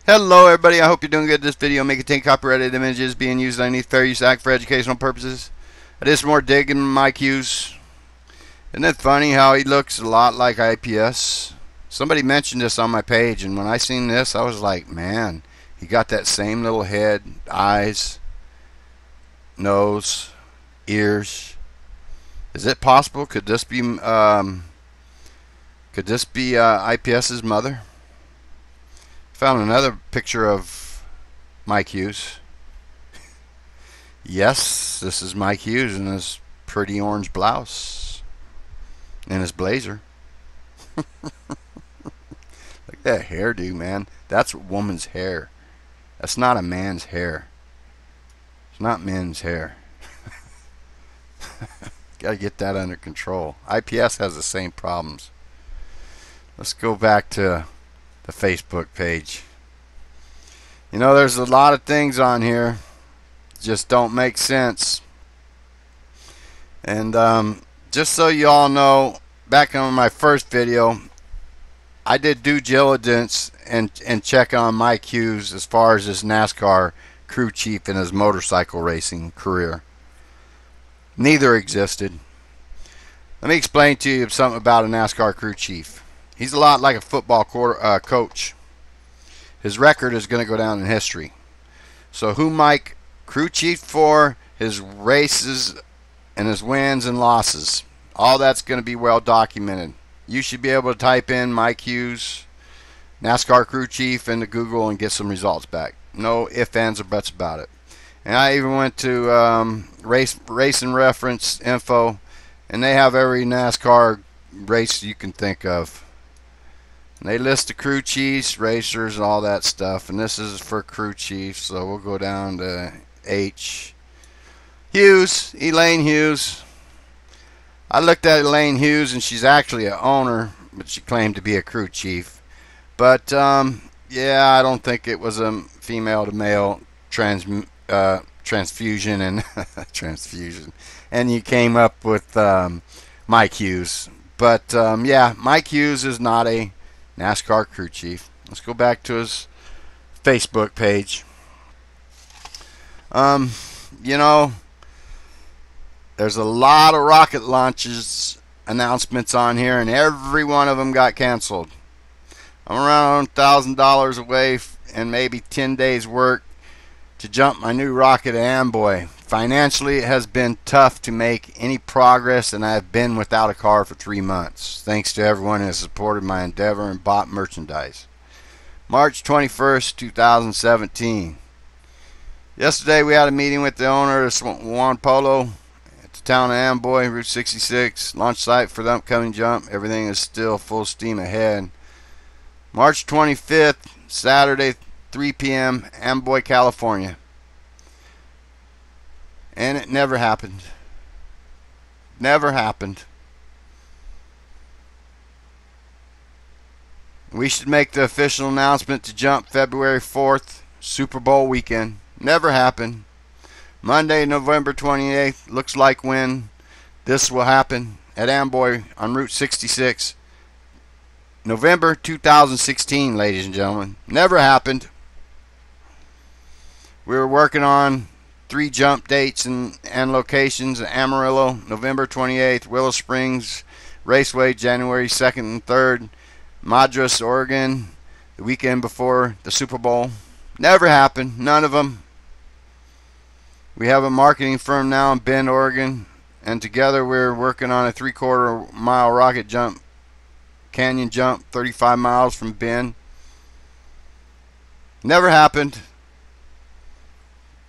Hello everybody, I hope you're doing good. This video may contain copyrighted images being used underneath Fair Use Act for educational purposes. I did some more digging Mike Hughes. Isn't it funny how he looks a lot like IPS? Somebody mentioned this on my page, and when I seen this I was like, man, he got that same little head, eyes, nose, ears. Is it possible? Could this be IPS's mother? Found another picture of Mike Hughes. Yes, this is Mike Hughes in his pretty orange blouse and his blazer. Look at that hairdo, man. That's a woman's hair. That's not a man's hair. It's not men's hair. Gotta get that under control. IPS has the same problems. Let's go back to the Facebook page. You know, there's a lot of things on here just don't make sense. And just so you all know, back on my first video, I did due diligence and check on Mike Hughes as far as his NASCAR crew chief and his motorcycle racing career. Neither existed. Let me explain to you something about a NASCAR crew chief. He's a lot like a football coach. His record is going to go down in history. So who Mike crew chief for, his races and his wins and losses, all that's going to be well documented. You should be able to type in Mike Hughes, NASCAR crew chief into Google and get some results back. No ifs, ands, or buts about it. And I even went to race and reference info, and they have every NASCAR race you can think of. And they list the crew chiefs, racers, and all that stuff. And this is for crew chiefs, so we'll go down to H. Hughes, Elaine Hughes. I looked at Elaine Hughes, and she's actually an owner, but she claimed to be a crew chief. But yeah, I don't think it was a female to male transfusion and transfusion. And you came up with Mike Hughes. But yeah, Mike Hughes is not a NASCAR crew chief. Let's go back to his Facebook page. You know, there's a lot of rocket launches announcements on here, and every one of them got canceled. I'm around $1,000 away and maybe 10 days work to jump my new rocket at Amboy. Financially, it has been tough to make any progress, and I have been without a car for 3 months. Thanks to everyone who has supported my endeavor and bought merchandise. March 21st, 2017. Yesterday, we had a meeting with the owner of Juan Polo at the town of Amboy, Route 66. Launch site for the upcoming jump. Everything is still full steam ahead. March 25th, Saturday, 3 p.m., Amboy, California. And it never happened. Never happened. We should make the official announcement to jump February 4th, Super Bowl weekend. Never happened. Monday, November 28th, looks like when this will happen at Amboy on Route 66. November 2016, ladies and gentlemen. Never happened. We were working on 3 jump dates and locations: Amarillo, November 28th, Willow Springs Raceway, January 2nd and 3rd, Madras, Oregon, the weekend before the Super Bowl. Never happened. None of them. We have a marketing firm now in Bend, Oregon, and together we're working on a 3/4 mile rocket jump, canyon jump, 35 miles from Bend. Never happened.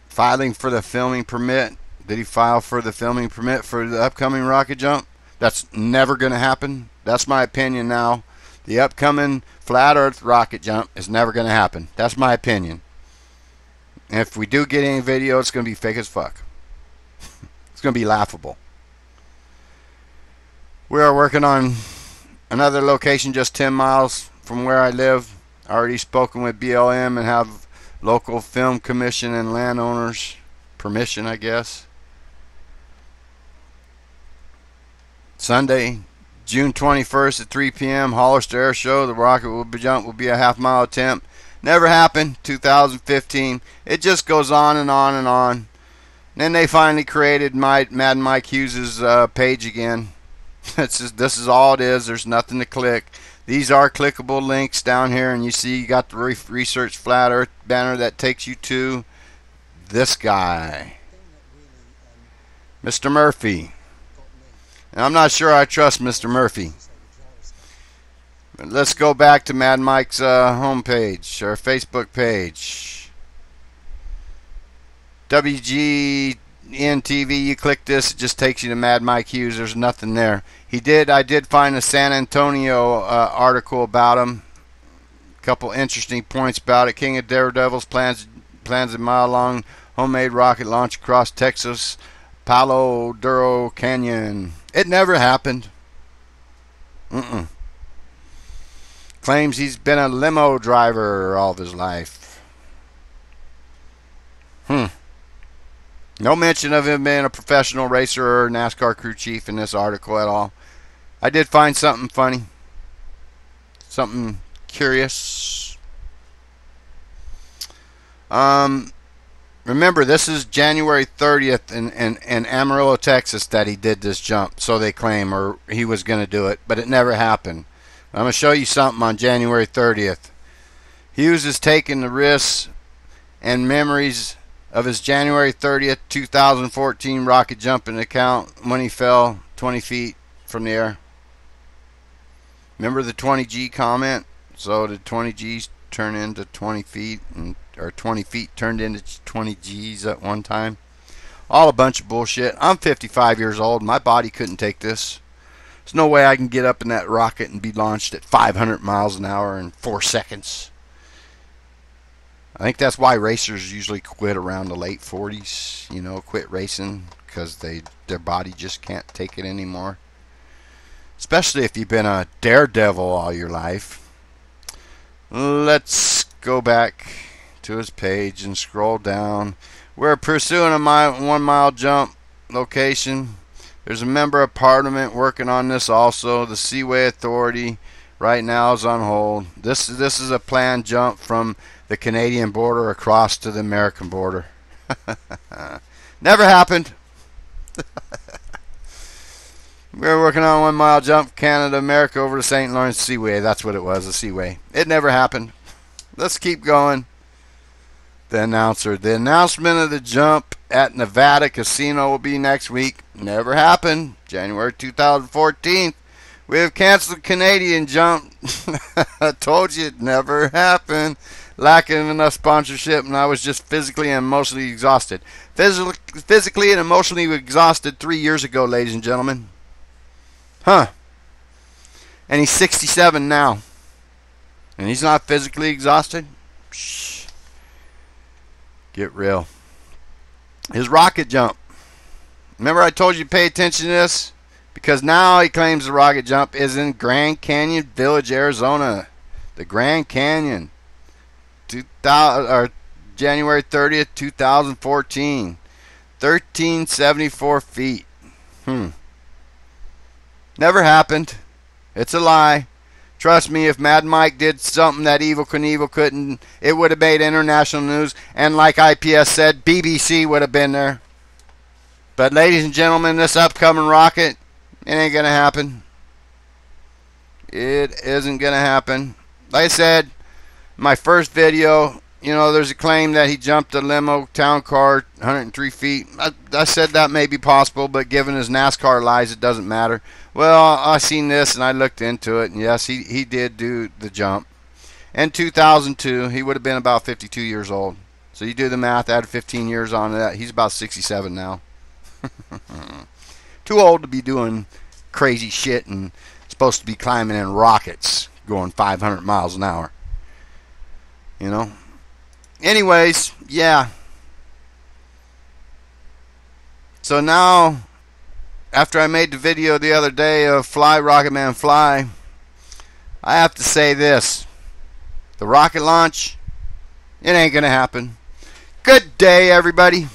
Filing for the filming permit. Did he file for the filming permit for the upcoming rocket jump? That's never going to happen. That's my opinion now. The upcoming flat earth rocket jump is never going to happen. That's my opinion. And if we do get any video, it's going to be fake as fuck. It's going to be laughable. We are working on another location just 10 miles from where I live. Already spoken with BLM and have local film commission and landowners permission, I guess. Sunday, June 21st at 3 p.m. Hollister Air Show. The rocket will be a half-mile attempt. Never happened. 2015. It just goes on and on and on. And then they finally created Mad Mike Hughes' page again. This is all it is. There's nothing to click. These are clickable links down here, and you see you got the research flat earth banner that takes you to this guy, Mr. Murphy. And I'm not sure I trust Mr. Murphy. But let's go back to Mad Mike's homepage or Facebook page. WGN TV. You click this, it just takes you to Mad Mike Hughes. There's nothing there. I did find a San Antonio article about him. A couple interesting points about it. King of Daredevils plans a mile-long homemade rocket launch across Texas Palo Duro Canyon. It never happened. Claims he's been a limo driver all of his life. No mention of him being a professional racer or NASCAR crew chief in this article at all. I did find something funny, something curious. Remember, this is January 30th in Amarillo, Texas that he did this jump, so they claim, or he was going to do it, but it never happened. I'm going to show you something on January 30th. Hughes is taking the risks and memories of his January 30th, 2014 rocket jumping account when he fell 20 feet from the air. Remember the 20G comment? So did 20 G's turn into 20 feet, or 20 feet turned into 20 G's at one time? All a bunch of bullshit. I'm 55 years old. My body couldn't take this. There's no way I can get up in that rocket and be launched at 500 miles an hour in 4 seconds. I think that's why racers usually quit around the late 40s. You know, quit racing because their body just can't take it anymore. Especially if you've been a daredevil all your life. Let's go back to his page and scroll down. We're pursuing a 1 mile jump location. There's a member of parliament working on this also. The Seaway Authority right now is on hold. This is a planned jump from the Canadian border across to the American border. Never happened. We're working on a 1 mile jump, Canada, America, over the St. Lawrence Seaway. That's what it was, a seaway. It never happened. Let's keep going. The announcer. The announcement of the jump at Nevada Casino will be next week. Never happened. January 2014. We have canceled Canadian jump. I told you it never happened. Lacking enough sponsorship, and I was just physically and emotionally exhausted. Physically and emotionally exhausted 3 years ago, ladies and gentlemen. And he's 67 now. And he's not physically exhausted? Shh. Get real. His rocket jump. Remember I told you to pay attention to this? Because now he claims the rocket jump is in Grand Canyon Village, Arizona. The Grand Canyon. January 30th, 2014. 1374 feet. Never happened. It's a lie. Trust me, if Mad Mike did something that Evel Knievel couldn't, it would have made international news. And like IPS said, BBC would have been there. But ladies and gentlemen, this upcoming rocket, it ain't going to happen. It isn't going to happen. Like I said, my first video, you know, there's a claim that he jumped a limo town car 103 feet. I said that may be possible, but given his NASCAR lies, it doesn't matter. Well, I seen this and I looked into it, and yes, he did do the jump. In 2002, he would have been about 52 years old. So you do the math, add 15 years on that. He's about 67 now. Too old to be doing crazy shit and supposed to be climbing in rockets going 500 miles an hour. You know? Anyways, yeah. So now, after I made the video the other day of Fly Rocket Man Fly, I have to say this. The rocket launch, it ain't gonna happen. Good day, everybody.